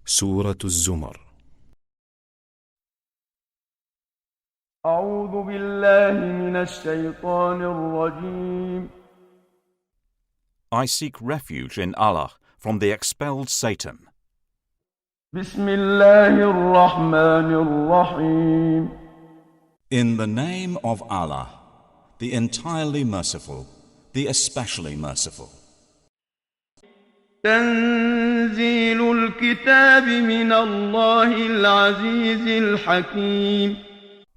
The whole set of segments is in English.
سورة الزمر. أعوذ بالله من الشيطان الرجيم. I seek refuge in Allah from the expelled Satan. بسم الله الرحمن الرحيم. In the name of Allah, the entirely merciful, the especially merciful. تنزيل الكتاب من الله العزيز الحكيم.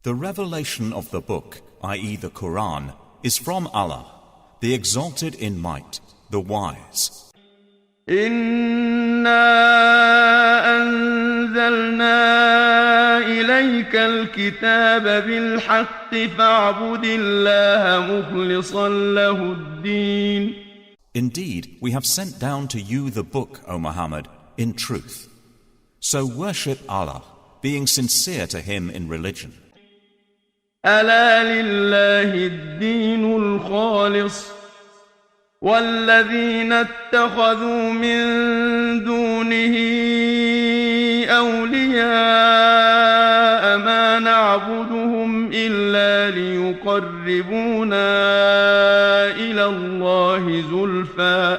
The revelation of the book, i.e. the Quran, is from Allah, the exalted in might, the wise. إنا أنزلنا إليك الكتاب بالحق فاعبد الله مخلصا له الدين. Indeed, we have sent down to you the book, O Muhammad, in truth. So worship Allah, being sincere to Him in religion. ألا لله الدين الخالص والذين اتخذوا من دونه أولياء ما نعبدهم إلا ليقربونا إلى الله زلفى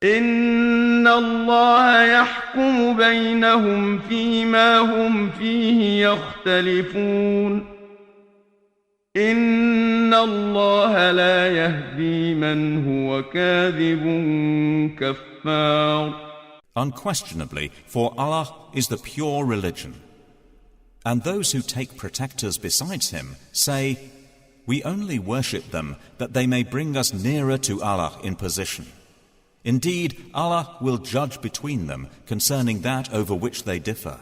إن الله يحكم بينهم فيما هم فيه يختلفون إن الله لا يهدي من هو كاذب كفار. Unquestionably, for Allah is the pure religion. And those who take protectors besides Him say, we only worship them that they may bring us nearer to Allah in position. Indeed, Allah will judge between them concerning that over which they differ.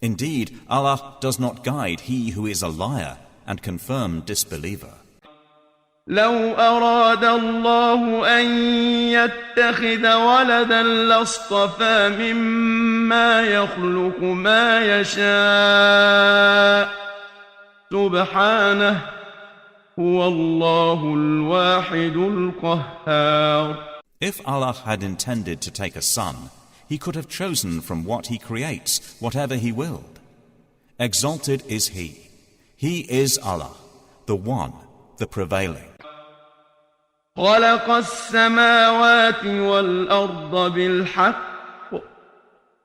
Indeed, Allah does not guide he who is a liar and confirmed disbeliever. لو أراد الله أن يتخذ ولدا لاصطفى مما يخلق ما يشاء سبحانه هو الله الواحد القهار. If Allah had intended to take a son, He could have chosen from what He creates whatever He willed. Exalted is He. He is Allah, the One, the Prevailing. خلق السماوات والأرض بالحق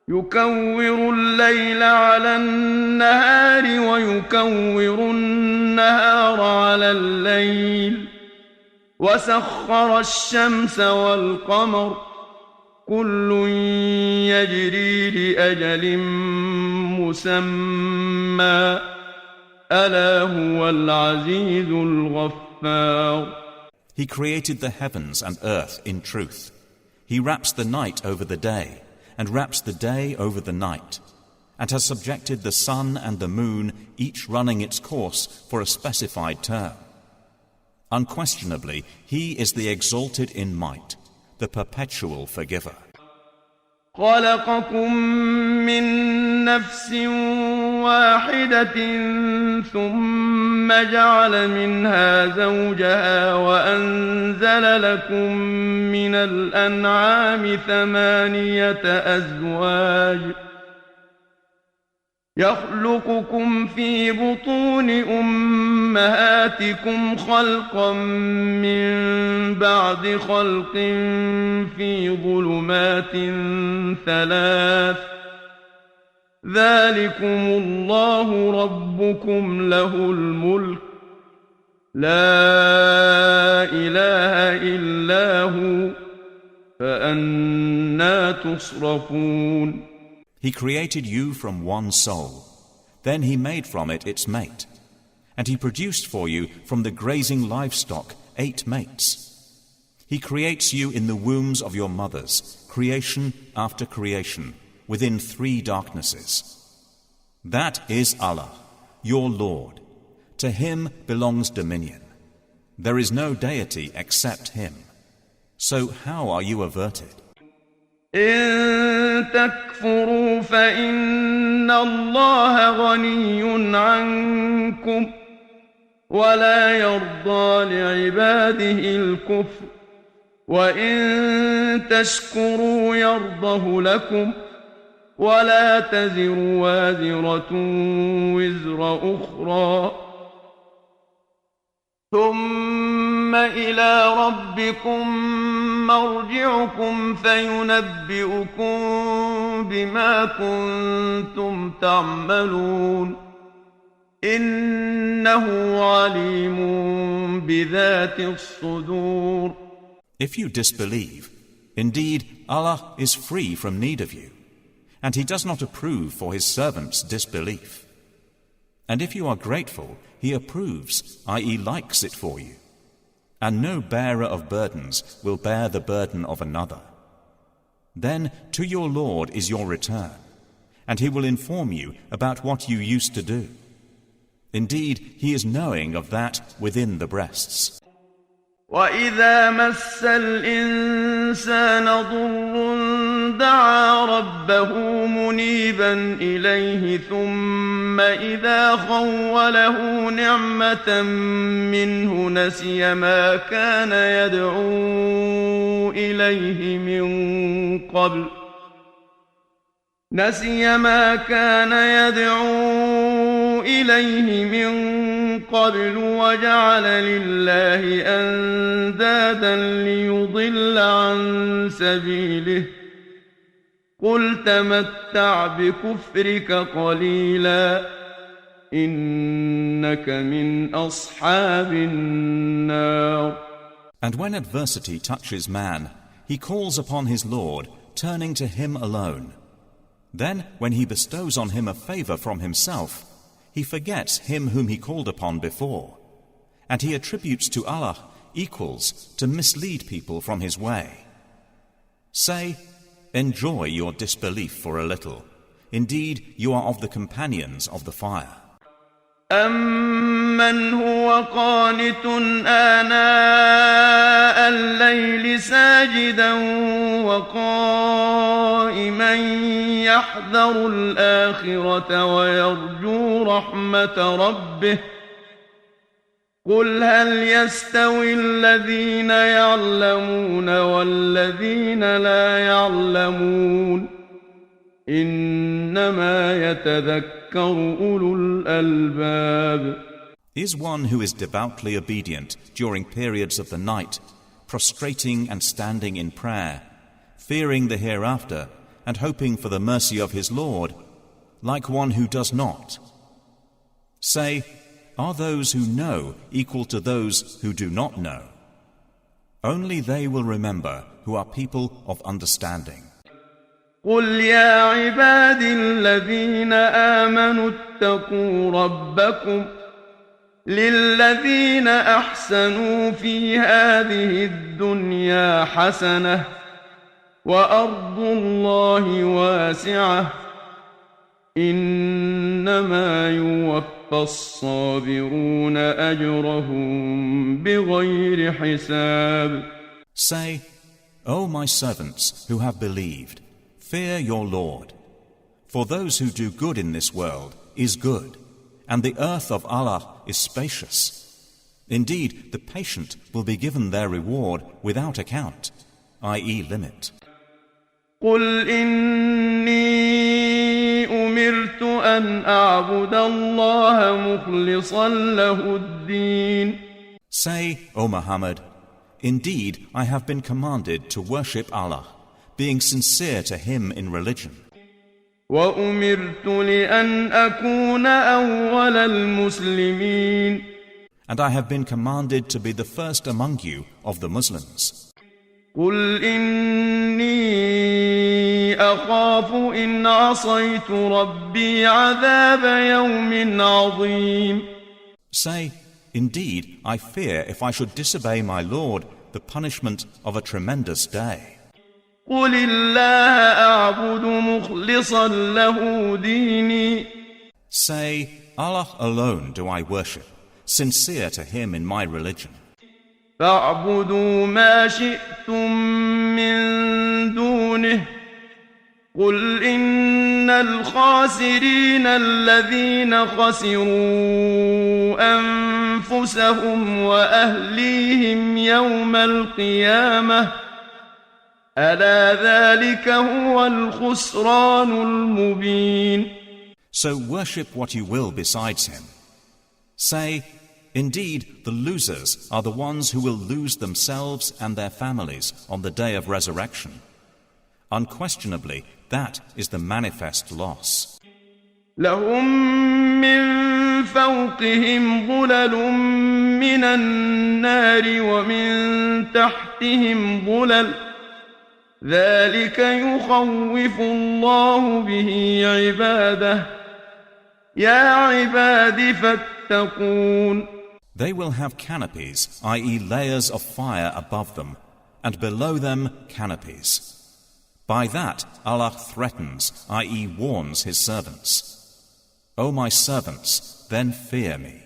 يكور الليل على النهار ويكور النهار على الليل وسخر الشمس والقمر كل يجري لأجل مسمى ألا هو العزيز الغفار. He created the heavens and earth in truth. He wraps the night over the day and wraps the day over the night, and has subjected the sun and the moon, each running its course for a specified term. Unquestionably, He is the exalted in might, the perpetual forgiver. خلقكم من نفس واحدة ثم جعل منها زوجها وأنزل لكم من الأنعام 8 أزواج يخلقكم في بطون أمهاتكم خلقا من بعد خلق في ظلمات 3 ذلكم الله ربكم له الملك لا إله إلا هو فأنى تصرفون. He created you from one soul. Then He made from it its mate. And He produced for you from the grazing livestock 8 mates. He creates you in the wombs of your mothers, creation after creation, within 3 darknesses. That is Allah, your Lord. To Him belongs dominion. There is no deity except Him. So how are you averted? إن تكفروا فإن الله غني عنكم ولا يرضى لعباده الكفر وإن تشكروا يرضه لكم ولا تزر وازرة وزر أخرى ثم إلى ربكم مرجعكم فينبئكم بما كنتم تعملون إنه عليم بذات الصدور. If you disbelieve, indeed Allah is free from need of you, and He does not approve for His servants' disbelief. And if you are grateful, He approves, i.e. likes it for you. And no bearer of burdens will bear the burden of another. Then to your Lord is your return, and He will inform you about what you used to do. Indeed, He is knowing of that within the breasts. وَإِذَا مَسَّ الْإِنسَانَ ضُرٌّ دَعَا رَبَّهُ مُنِيبًا إِلَيْهِ ثُمَّ إِذَا خَوَّلَهُ نِعْمَةً مِّنْهُ نَسِيَ ما كان يدعو إليه من قبل وجعل لله أندادا ليضل عن سبيله قل تمتع بكفرك قليلا إنك من أصحاب النار. And when adversity touches man, he calls upon his Lord, turning to Him alone. Then, when He bestows on him a favor from Himself, he forgets Him whom he called upon before, and he attributes to Allah equals to mislead people from His way. Say, enjoy your disbelief for a little. Indeed, you are of the companions of the fire. أَمَّنْ هُوَ قَانِتٌ آنَاءَ اللَّيْلِ سَاجِدًا وَقَائِمًا يَحْذَرُ الْآخِرَةَ وَيَرْجُو رَحْمَةَ رَبِّهِ قُلْ هَلْ يَسْتَوِي الَّذِينَ يَعْلَمُونَ وَالَّذِينَ لَا يَعْلَمُونَ إِنَّمَا يَتَذَكَّرُ أُولُو الْأَلْبَابِ. Is one who is devoutly obedient during periods of the night, prostrating and standing in prayer, fearing the hereafter and hoping for the mercy of his Lord, like one who does not? Say, are those who know equal to those who do not know? Only they will remember who are people of understanding. قل يا عبادي الذين آمنوا اتقوا ربكم للذين أحسنوا في هذه الدنيا حسنة وأرض الله واسعة إنما يوفى الصابرون أجرهم بغير حساب. Say, O my servants who have believed, fear your Lord. For those who do good in this world is good, and the earth of Allah is spacious. Indeed, the patient will be given their reward without account, i.e. limit. قل إني أمرت أن أعبد الله مخلصا له الدين. Say, O Muhammad, indeed I have been commanded to worship Allah, being sincere to Him in religion. وأمرت لأن أكون أول المسلمين. And I have been commanded to be the first among you of the Muslims. قل إني أخاف إن عصيت ربي عذاب يوم عظيم. Say, indeed I fear if I should disobey my Lord the punishment of a tremendous day. قل الله أعبد مخلصا له ديني. Say, Allah alone do I worship, sincere to Him in my religion. فاعبدوا ما شئتم من دونه قل إن الخاسرين الذين خسروا أنفسهم وأهليهم يوم القيامة ألا ذلك هو الخسران المبين. So worship what you will besides him. Say, indeed, the losers are the ones who will lose themselves and their families on the day of resurrection. Unquestionably, that is the manifest loss. لهم من فوقهم ظلل من النار ومن تحتهم ظلل ذلك يخوف الله به عباده يا عباد فاتقون. They will have canopies, i.e. layers of fire above them, and below them canopies. By that Allah threatens, i.e. warns his servants. O my servants, then fear me.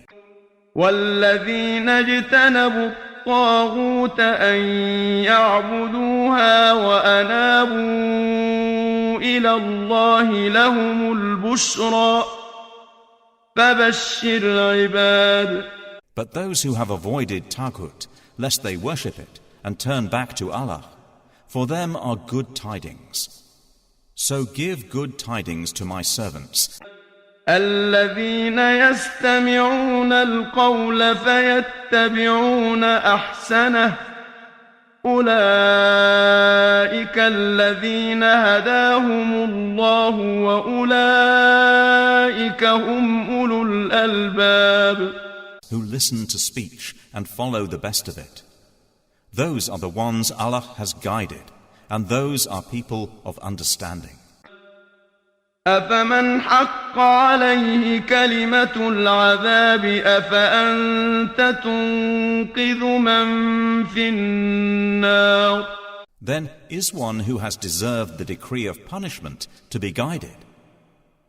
والذين اجتنبوا الطاغوت أن يعبدوها وأنابوا إلى الله لهم البشرى فبشر عباد. But those who have avoided Taghut, lest they worship it and turn back to Allah, for them are good tidings. So give good tidings to my servants. الذين يستمعون القول فيتبعون أحسنه أولئك الذين هداهم الله وأولئك هم أولو الألباب. Who listen to speech and follow the best of it. Those are the ones Allah has guided, and those are people of understanding. أفمن حق عليه كلمة العذاب أفأنت تنقذ من في النار. Then is one who has deserved the decree of punishment to be guided?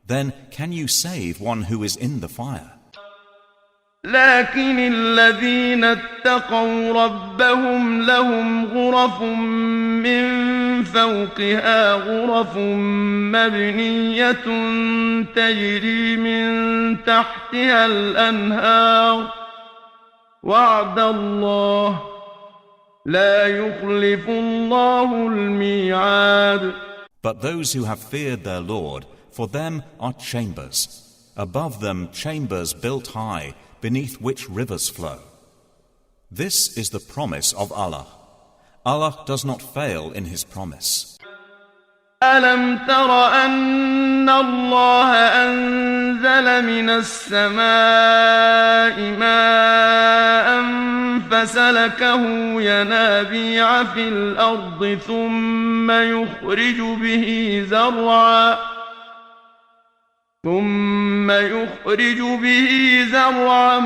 Then can you save one who is in the fire? لكن الذين اتقوا ربهم لهم غرف من فوقها غرف مبنية تجري من تحتها الأنهار وعد الله لا يخلف الله الميعاد. But those who have feared their Lord, for them are chambers. Above them chambers built high, beneath which rivers flow. This is the promise of Allah. Allah does not fail in his promise. ألم تر أن الله أنزل من السماء ماء فسلكه ينابيع في الأرض ثم يخرج به زرعا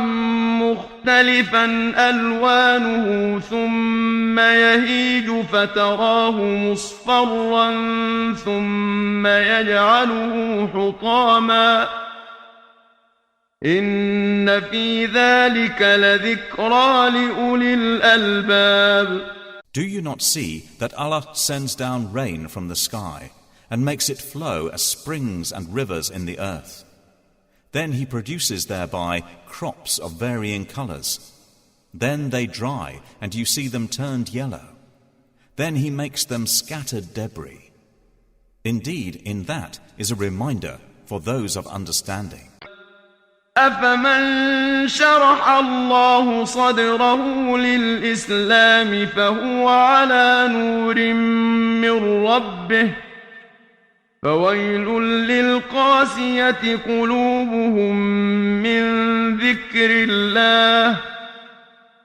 مختلفا ألوانه ثم يهيج فتراه مصفرا ثم يجعله حطاما إن في ذلك لذكرى لأولي الألباب. Do you not see that Allah sends down rain from the sky and makes it flow as springs and rivers in the earth? Then he produces thereby crops of varying colors. Then they dry, and you see them turned yellow. Then he makes them scattered debris. Indeed, in that is a reminder for those of understanding. أفمن شرح الله صدره للإسلام فهو على نور من ربه فويل للقاسية قلوبهم من ذكر الله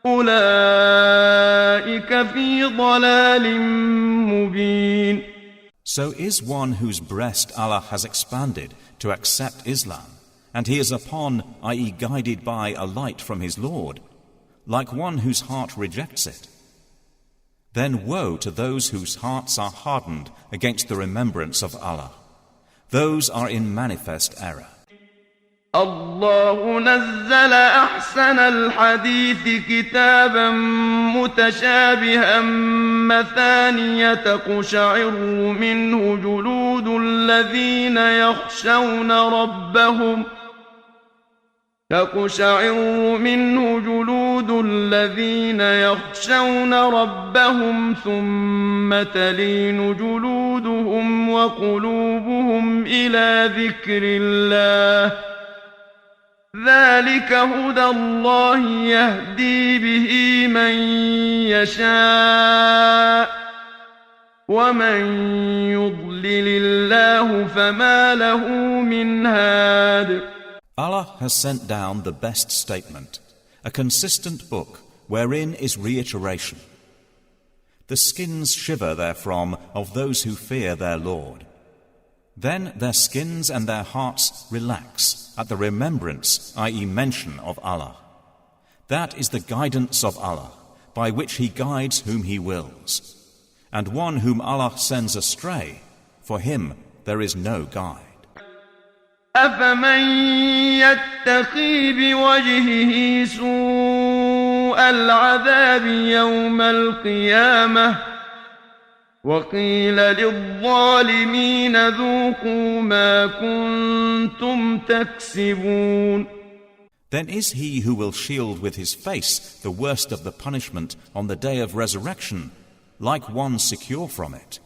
أولئك في ضلال مبين. So is one whose breast Allah has expanded to accept Islam, and he is upon, i.e. guided by a light from his Lord, like one whose heart rejects it. Then woe to those whose hearts are hardened against the remembrance of Allah. Those are in manifest error. الله نزل أحسن الحديث كتابا متشابها مثانية تقشعر منه جلود الذين يخشون ربهم تقشعر منه جلود الذين يخشون ربهم ثم تلين جلودهم وقلوبهم إلى ذكر الله ذلك هدى الله يهدي به من يشاء ومن يضلل الله فما له من هاد. Allah has sent down the best statement, a consistent book wherein is reiteration. The skins shiver therefrom of those who fear their Lord. Then their skins and their hearts relax at the remembrance, i.e. mention of Allah. That is the guidance of Allah, by which He guides whom He wills. And one whom Allah sends astray, for him there is no guide. أفمن يتقي بوجهه سوء العذاب يوم القيامة وقيل للظالمين ذوقوا ما كنتم تكسبون. Then is he who will shield with his face the worst of the punishment on the day of resurrection, like one secure from it.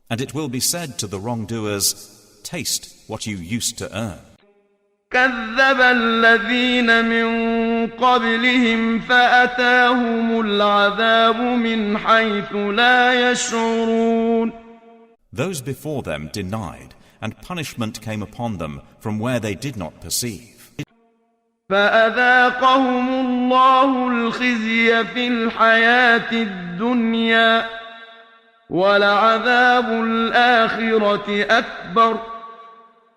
And it will be said to the wrongdoers, taste what you used to earn. كذب الذين من قبلهم فأتاهم العذاب من حيث لا يشعرون. Those before them denied, and punishment came upon them from where they did not perceive. فأذاقهم الله الخزي في الحياة الدنيا ولعذاب الآخرة أكبر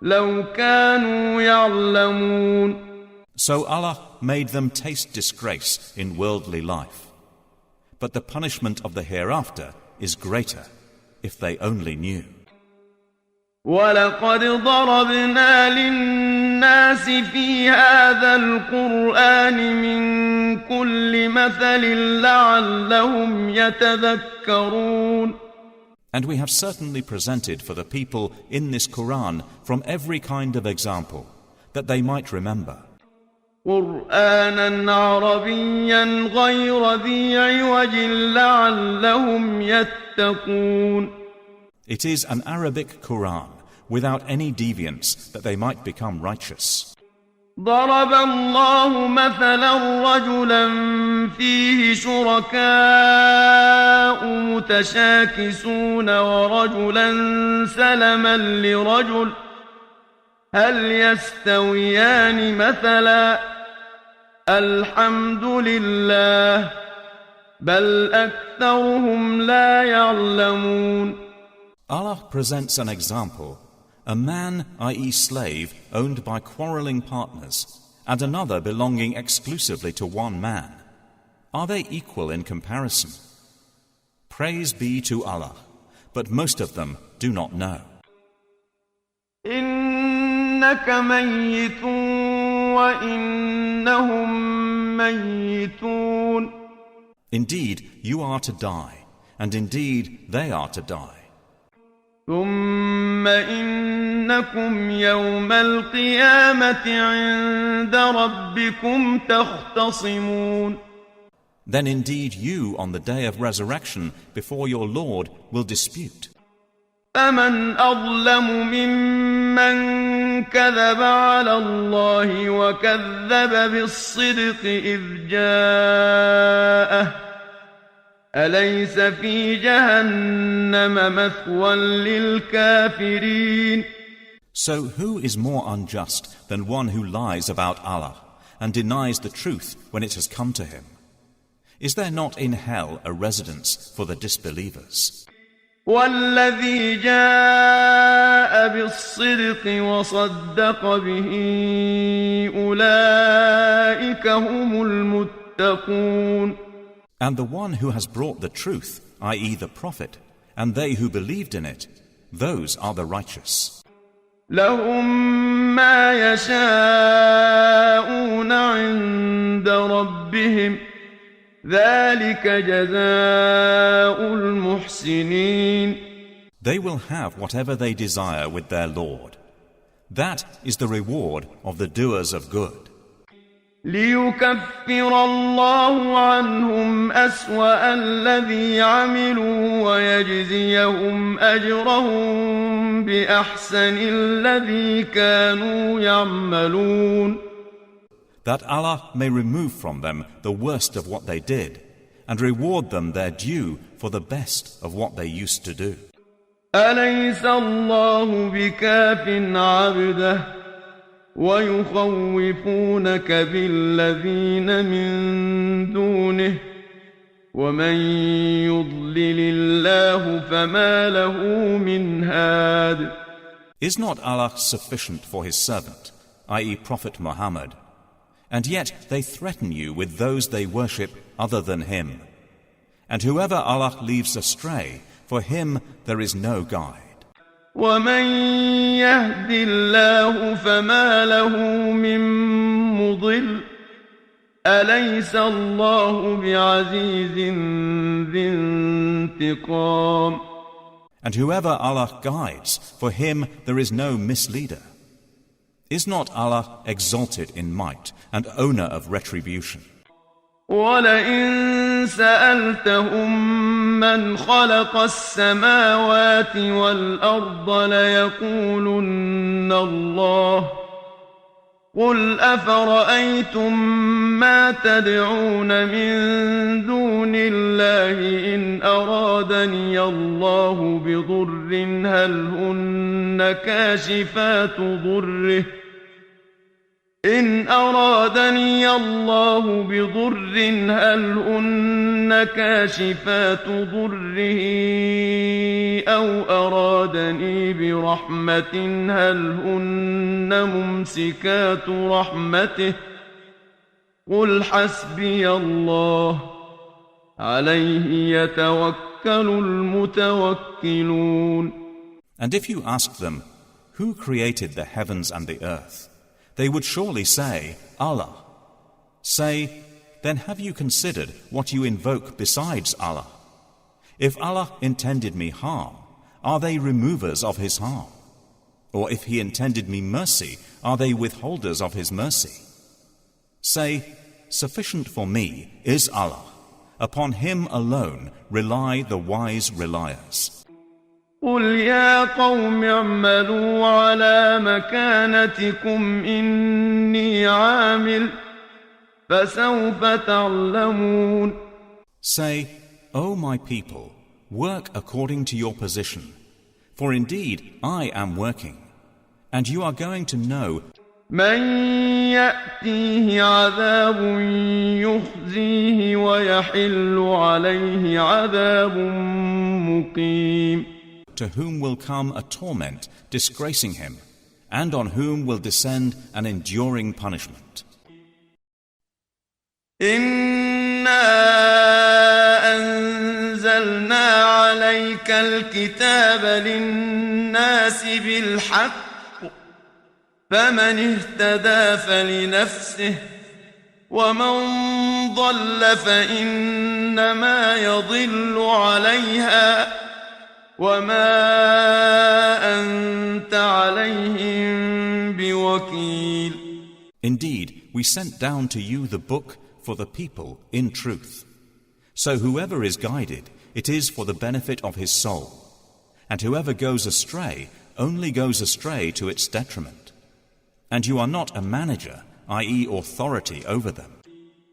لو كانوا يعلمون. So Allah made them taste disgrace in worldly life. But the punishment of the hereafter is greater, if they only knew. وَلَقَدْ ضَرَبْنَا لِلنَّاسِ فِي هَذَا الْقُرْآنِ مِنْ كُلِّ مَثَلٍ لَعَلَّهُمْ يَتَذَكَّرُونَ. And we have certainly presented for the people in this Quran from every kind of example, that they might remember. قُرْآنًا عَرَبِيًّا غَيْرَ ذِي عِوَجٍ لَعَلَّهُمْ يَتَّقُونَ. It is an Arabic Quran, without any deviance, that they might become righteous. ضرب الله مثلا رجلا فيه شركاء متشاكسون ورجلا سلما لرجل هل يستويان مثلا الحمد لله بل أكثرهم لا يعلمون. Allah presents an example, a man, i.e. slave, owned by quarrelling partners, and another belonging exclusively to one man. Are they equal in comparison? Praise be to Allah, but most of them do not know. إنك ميت وإنهم ميتون. Indeed, you are to die, and indeed they are to die. ثم إنكم يوم القيامة عند ربكم تختصمون. Then indeed you on the day of resurrection before your Lord will dispute. فمن أظلم ممن كذب على الله وكذب بالصدق إذ جاءه أليس في جهنم مثوى للكافرين. So who is more unjust than one who lies about Allah and denies the truth when it has come to him? Is there not in hell a residence for the disbelievers? والذي جاء بالصدق وصدق به أولئك هم المتقون. And the one who has brought the truth, i.e. the Prophet, and they who believed in it, those are the righteous. لهم ما يشاءون عند ربهم ذلك جزاء المحسنين. they will have whatever they desire with their Lord. That is the reward of the doers of good. ليكفر الله عنهم أسوأ الذي عملوا ويجزيهم أجرهم بأحسن الذي كانوا يعملون. That Allah may remove from them the worst of what they did, and reward them their due for the best of what they used to do. أليس الله بكاف عبده ويخوفونك بالذين من دونه ومن يضلل الله فما له من هاد. Is not Allah sufficient for his servant, i.e. Prophet Muhammad? And yet they threaten you with those they worship other than him. And whoever Allah leaves astray, for him there is no guide. ومن يهد الله فما له من مضل أليس الله بعزيز ذي انتقام. And whoever Allah guides, for him there is no misleader. Is not Allah exalted in might and owner of retribution? ولئن سألتهم من خلق السماوات والأرض ليقولن الله قل أفرأيتم ما تدعون من دون الله إن أرادني الله بضر هل هن كاشفات ضره إن أرادني الله بضر هل هن كاشفات ضره أو أرادني برحمة هل هن ممسكات رحمته قل حسبي الله عليه يتوكل المتوكلون. And if you ask them, who created the heavens and the earth? They would surely say, Allah. Say, then have you considered what you invoke besides Allah? If Allah intended me harm, are they removers of his harm? Or if he intended me mercy, are they withholders of his mercy? Say, sufficient for me is Allah. Upon him alone rely the wise reliers. قل يا قوم اعملوا على مكانتكم إني عامل فسوف تعلمون. Say, O my people, work according to your position, for indeed I am working, and you are going to know من يأتيه عذاب يخزيه ويحل عليه عذاب مقيم. to whom will come a torment disgracing him, and on whom will descend an enduring punishment. إنا أنزلنا عليك الكتاب للناس بالحق فمن اهتدى فلنفسه ومن ضل فإنما يضل عليها وما أنت عليهم بوكيل. Indeed, we sent down to you the book for the people in truth. So whoever is guided, it is for the benefit of his soul. And whoever goes astray, only goes astray to its detriment. And you are not a manager, i.e. authority over them.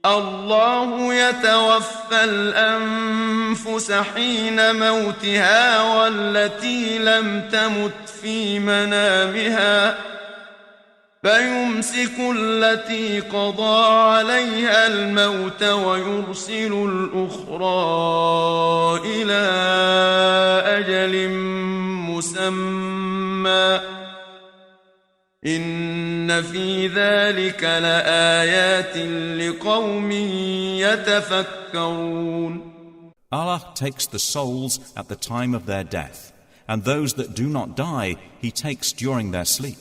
الله يتوفى الأنفس حين موتها والتي لم تمت في منامها فيمسك التي قضى عليها الموت ويرسل الأخرى إلى أجل مسمى إن في ذلك لآيات لقوم يتفكرون. Allah takes the souls at the time of their death, and those that do not die he takes during their sleep.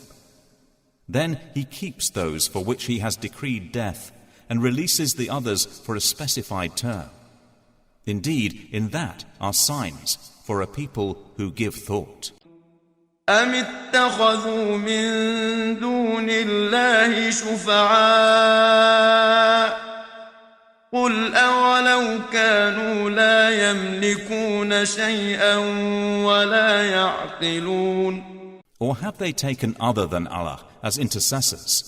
Then he keeps those for which he has decreed death, and releases the others for a specified term. Indeed, in that are signs for a people who give thought. أم اتخذوا من دون الله شفعاء قل أولو كانوا لا يملكون شيئا ولا يعقلون. Or have they taken other than Allah as intercessors?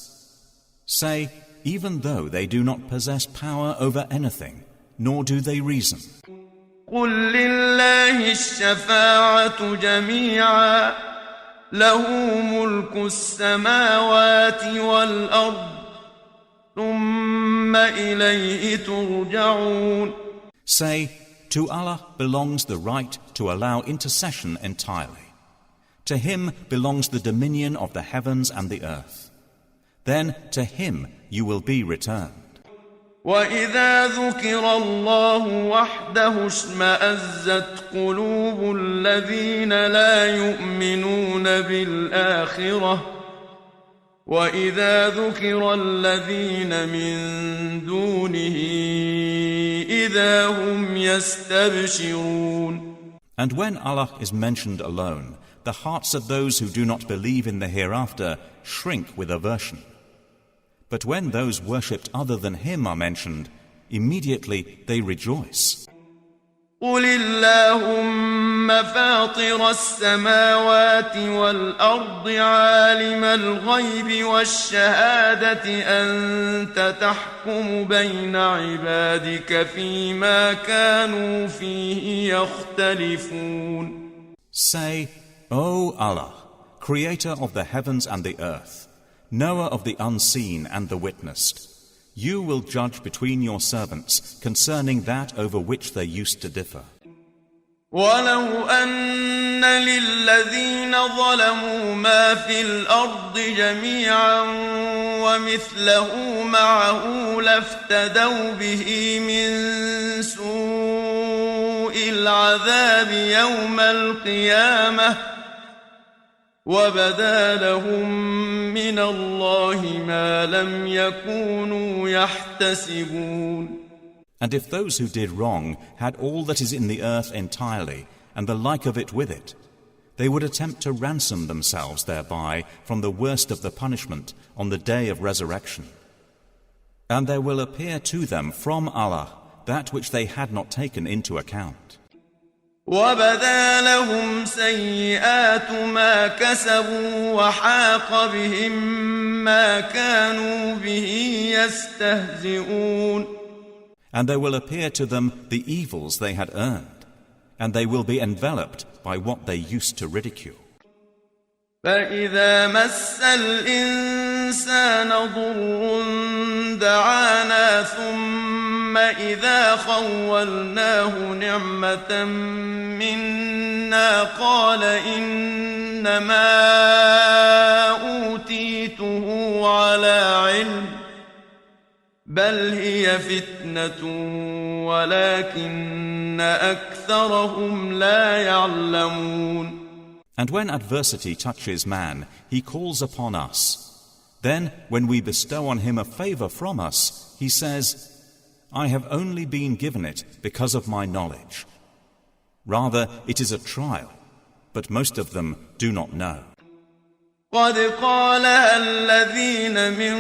Say, even though they do not possess power over anything, nor do they reason. قل لله الشفاعة جميعا له ملك السماوات والأرض ثم إليه ترجعون. Say, to Allah belongs the right to allow intercession entirely. To Him belongs the dominion of the heavens and the earth. Then to Him you will be returned. وإذا ذكر الله وحده اشمأزت قلوب الذين لا يؤمنون بالآخرة وإذا ذكر الذين من دونه إذا هم يستبشرون. And when Allah is mentioned alone, the hearts of those who do not believe in the hereafter shrink with aversion. But when those worshipped other than Him are mentioned, immediately they rejoice. قل اللهم فاطر السماوات والأرض عالم الغيب والشهادة أنت تحكم بين عبادك فيما كانوا فيه يختلفون. Say, O Allah, Creator of the heavens and the earth, knower of the unseen and the witnessed, you will judge between your servants concerning that over which they used to differ. ولو أن للذين ظلموا ما في الأرض جميعا ومثله معه لافتدوا به من سوء العذاب يوم القيامة وبدا لهم من الله ما لم يكونوا يحتسبون. And if those who did wrong had all that is in the earth entirely, and the like of it with it, they would attempt to ransom themselves thereby from the worst of the punishment on the day of resurrection. And there will appear to them from Allah that which they had not taken into account. وبدا لهم سيئات ما كسبوا وحاق بهم ما كانوا به يستهزئون. And there will appear to them the evils they had earned, and they will be enveloped by what they used to ridicule. فإذا مس الإنسان ضر دعانا ثم إذا خولناه نعمة منا قال إنما أوتيته على علم بل هي فتنة ولكن أكثرهم لا يعلمون. And when adversity touches man, he calls upon us. Then, when we bestow on him a favor from us, he says, I have only been given it because of my knowledge. Rather, it is a trial, but most of them do not know. قد قالها الذين من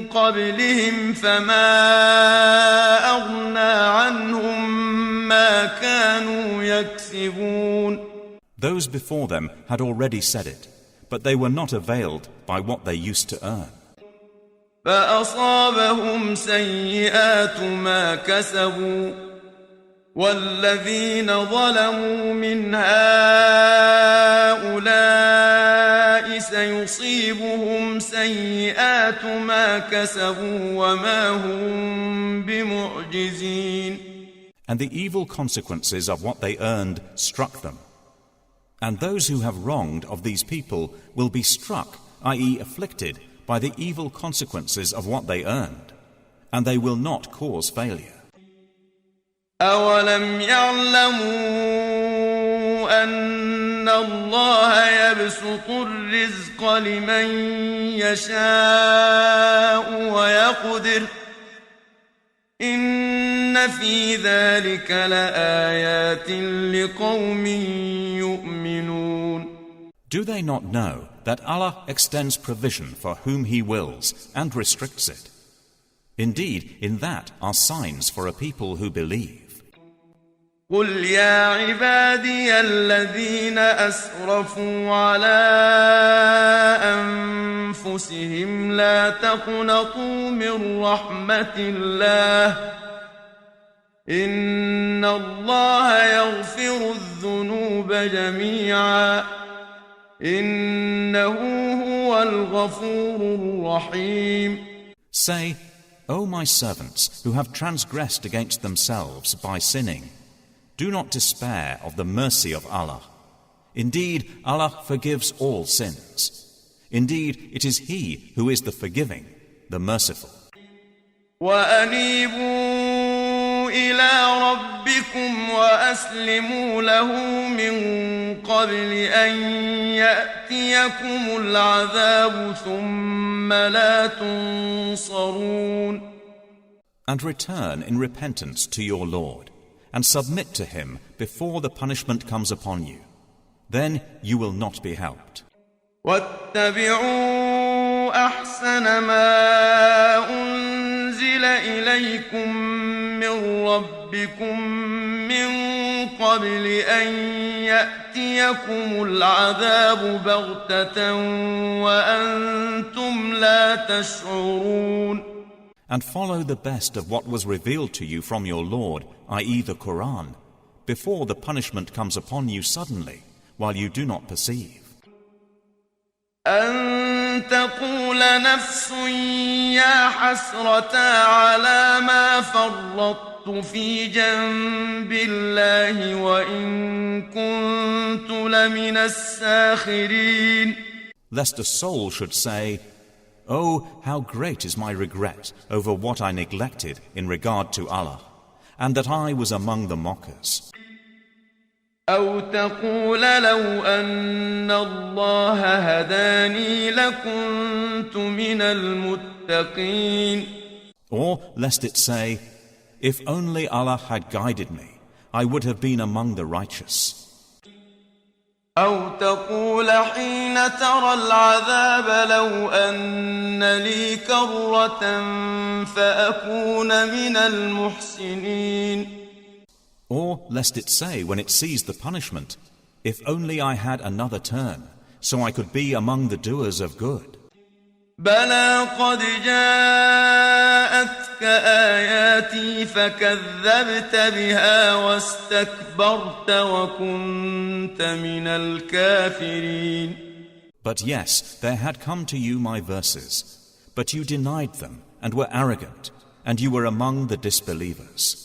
قبلهم فما أغنى عنهم ما كانوا يكسبون. Those before them had already said it, but they were not availed by what they used to earn. فأصابهم سيئات ما كسبوا والذين ظلموا من هؤلاء سيصيبهم سيئات ما كسبوا وما هم بمعجزين. And the evil consequences of what they earned struck them. And those who have wronged of these people will be struck, i.e. afflicted, by the evil consequences of what they earned, and they will not cause failure. أَوَلَمْ يَعْلَمُوا أَنَّ اللَّهَ يَبْسُطُ الرِّزْقَ لِمَن يَشَاءُ وَيَقْدِرُ إن في ذلك لآيات لقوم يؤمنون. Do they not know that Allah extends provision for whom He wills and restricts it? Indeed, in that are signs for a people who believe. قل يا عبادي الذين أسرفوا على أنفسهم لا تقنطوا من رحمة الله إن الله يغفر الذنوب جميعا إنه هو الغفور الرحيم. Say, O my servants who have transgressed against themselves by sinning, do not despair of the mercy of Allah. Indeed, Allah forgives all sins. Indeed, it is He who is the forgiving, the merciful. وَأَنِيبُوا إِلَى رَبِّكُمْ وَأَسْلِمُوا لَهُ مِنْ قَبْلِ أَنْ يَأْتِيَكُمُ الْعَذَابُ ثُمَّ لَا تُنْصَرُونَ. And return in repentance to your Lord, and submit to Him before the punishment comes upon you. Then you will not be helped. وَاتَّبِعُوا أَحْسَنَ مَا أُنزِلَ إِلَيْكُم مِّن رَّبِّكُم مِّن قَبْلِ أَن يَأْتِيَكُمُ الْعَذَابُ بَغْتَةً وَأَنتُمْ لَا تَشْعُرُونَ. And follow the best of what was revealed to you from your Lord, i.e. the Quran, before the punishment comes upon you suddenly, while you do not perceive. أن تقول نفس يا حسرة على ما فرطت في جنب الله وإن كنت لمن الساخرين. Lest a soul should say, Oh, how great is my regret over what I neglected in regard to Allah, and that I was among the mockers. أو تقول لو أن الله هداني لكنت من المتقين. Or lest it say, If only Allah had guided me, I would have been among the righteous. أو تقول حين ترى العذاب لو أن لي كرة فأكون من المحسنين. Or lest it say when it sees the punishment, If only I had another turn, so I could be among the doers of good. بلى قد جاءتك آياتي فكذبت بها واستكبرت وكنت من الكافرين. But yes, there had come to you my verses, but you denied them and were arrogant, and you were among the disbelievers.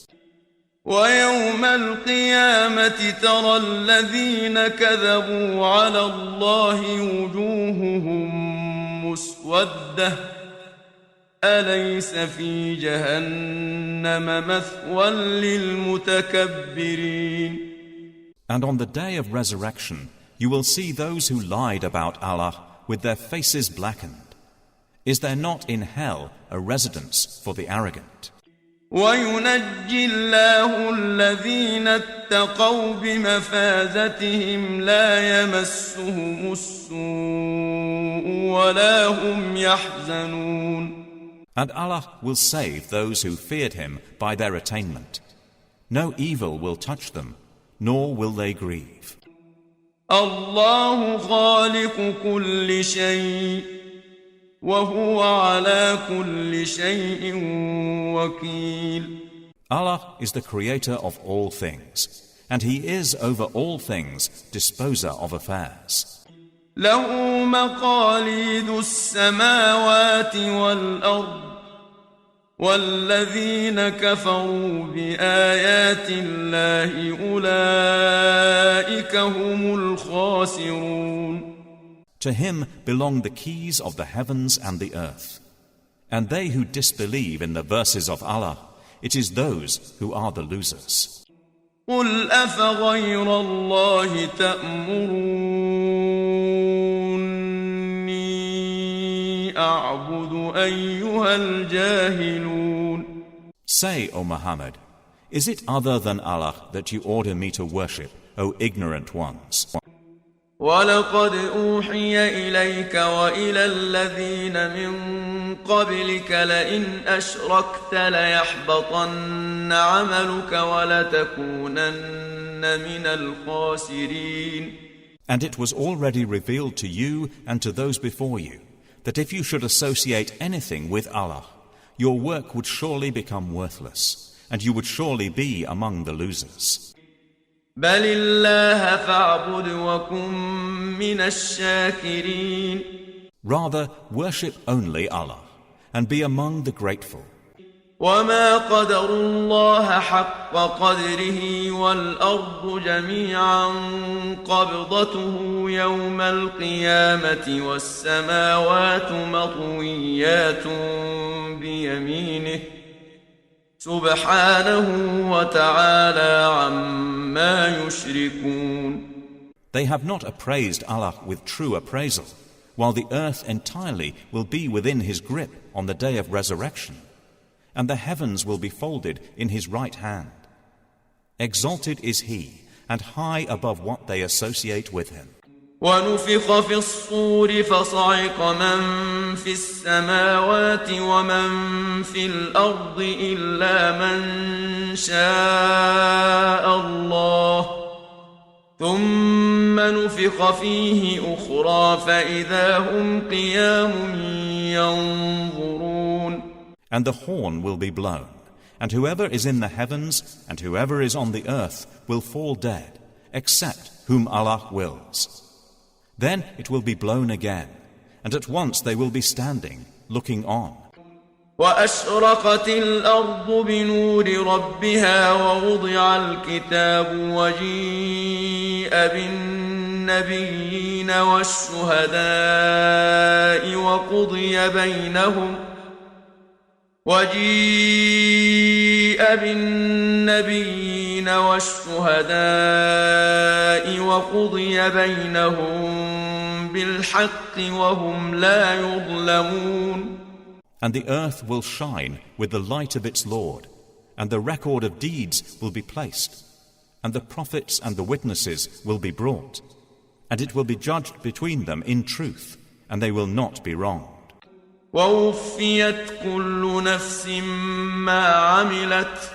ويوم القيامة ترى الذين كذبوا على الله وجوههم مسودة أليس في جهنم مثوى للمتكبرين. And on the day of resurrection, you will see those who lied about Allah with their faces blackened. Is there not in hell a residence for the arrogant? وينجي الله الذين اتقوا بمفازتهم لا يمسهم السوء ولا هم يحزنون. And Allah will save those who feared Him by their attainment. No evil will touch them, nor will they grieve. الله خالق كل شيء وهو على كل شيء وكيل. Allah is the creator of all things, and He is over all things disposer of affairs. له مقاليد السماوات والأرض والذين كفروا بآيات الله أولئك هم الخاسرون. To Him belong the keys of the heavens and the earth. And they who disbelieve in the verses of Allah, it is those who are the losers. قل أفغير الله تأمروني أعبد أيها الجاهلون. Say, O Muhammad, is it other than Allah that you order me to worship, O ignorant ones? ولقد أوحي إليك وإلى الذين من قبلك لئن أشركت ليحبطن عملك ولتكونن من الخاسرين. And it was already revealed to you and to those before you that if you should associate anything with Allah, your work would surely become worthless, and you would surely be among the losers. بل الله فاعبد وكن من الشاكرين. Rather, worship only Allah, and be among the grateful. وما قدروا الله حق قدره والأرض جميعا قبضته يوم القيامة والسماوات مطويات بيمينه سبحانه وتعالى عما يشركون. They have not appraised Allah with true appraisal, while the earth entirely will be within His grip on the day of resurrection, and the heavens will be folded in His right hand. Exalted is He, and high above what they associate with Him. ونفخ في الصور فصعق من في السماوات ومن في الأرض إلا من شاء الله ثم نفخ فيه أخرى فإذا هم قيام ينظرون. And the horn will be blown, and whoever is in the heavens and whoever is on the earth will fall dead, except whom Allah wills. Then it will be blown again, and at once they will be standing, looking on. وأشرقت الأرض بنور ربها ووضع الكتاب وجيء بالنبيين والشهداء وقضي بينهم بالحق وهم لا يظلمون. And the earth will shine with the light of its Lord, and the record of deeds will be placed, and the prophets and the witnesses will be brought, and it will be judged between them in truth, and they will not be wronged. ووفيت كل نفس ما عملت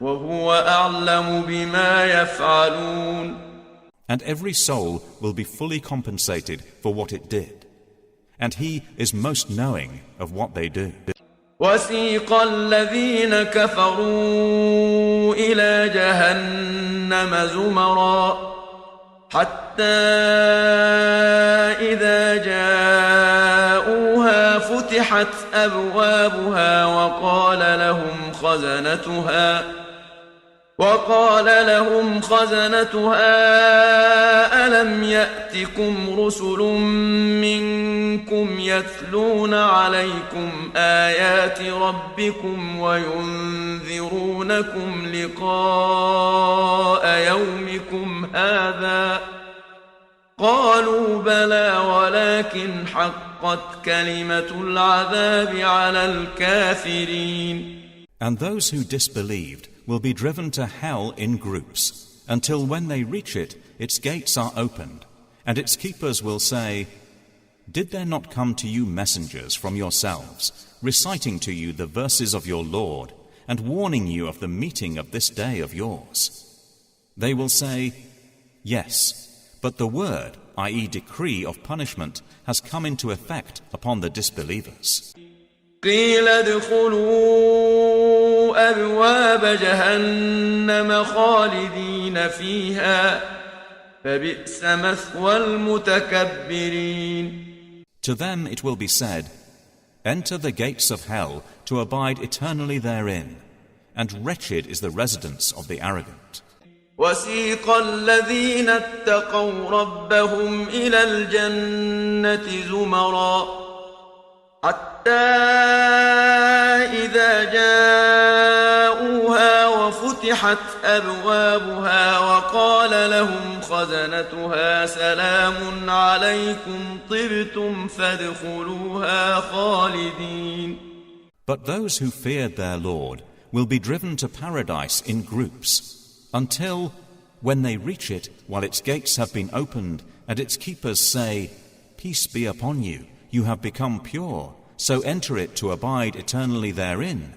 وهو أعلم بما يفعلون. And every soul will be fully compensated for what it did, and He is most knowing of what they do. وسيق الذين كفروا إلى جهنم زمرا حتى إذا جاءوها فتحت أبوابها وقال لهم خزنتها ألم يأتكم رسل منكم يتلون عليكم آيات ربكم وينذرونكم لقاء يومكم هذا قالوا بلى ولكن حقت كلمة العذاب على الكافرين. And those who disbelieved will be driven to hell in groups, until when they reach it, its gates are opened, and its keepers will say, "Did there not come to you messengers from yourselves, reciting to you the verses of your Lord, and warning you of the meeting of this day of yours?" They will say, "Yes, but the word, i.e. decree of punishment, has come into effect upon the disbelievers." قيل ادخلوا أبواب جهنم خالدين فيها فبئس مثوى المتكبرين. To them it will be said, "Enter the gates of hell to abide eternally therein, and wretched is the residence of the arrogant." وسيق الذين اتقوا ربهم إلى الجنة زمرا حتى إذا جاءوها وفتحت أبوابها وقال لهم خزنتها سلام عليكم طبتم فادخلوها خالدين. But those who feared their Lord, will be driven to paradise in groups, until, when they reach it, while its gates have been opened, and its keepers say, "Peace be upon you, you have become pure, so enter it to abide eternally therein,"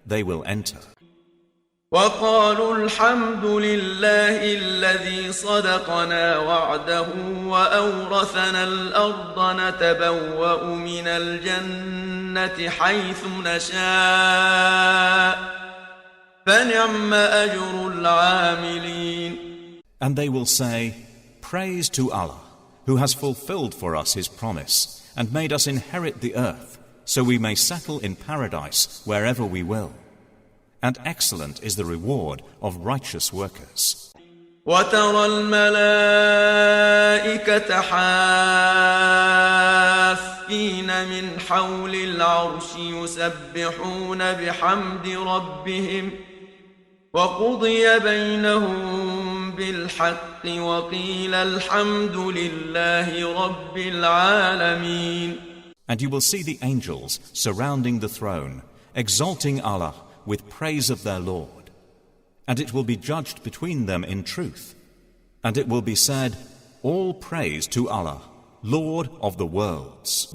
they will enter. وقالوا الحمد لله الذي صدقنا وعده وأورثنا الأرض نتبوأ من الجنة حيث نشاء فنعم أجر العاملين. And they will say, "Praise to Allah, who has fulfilled for us his promise and made us inherit the earth, so we may settle in paradise wherever we will. And excellent is the reward of righteous workers." وترى الملائكة حافين من حول العرش يسبحون بحمد ربهم وقضي بينهم بالحق وقيل الحمد لله رب العالمين. And you will see the angels surrounding the throne, exalting Allah with praise of their Lord. And it will be judged between them in truth. And it will be said, "All praise to Allah, Lord of the worlds."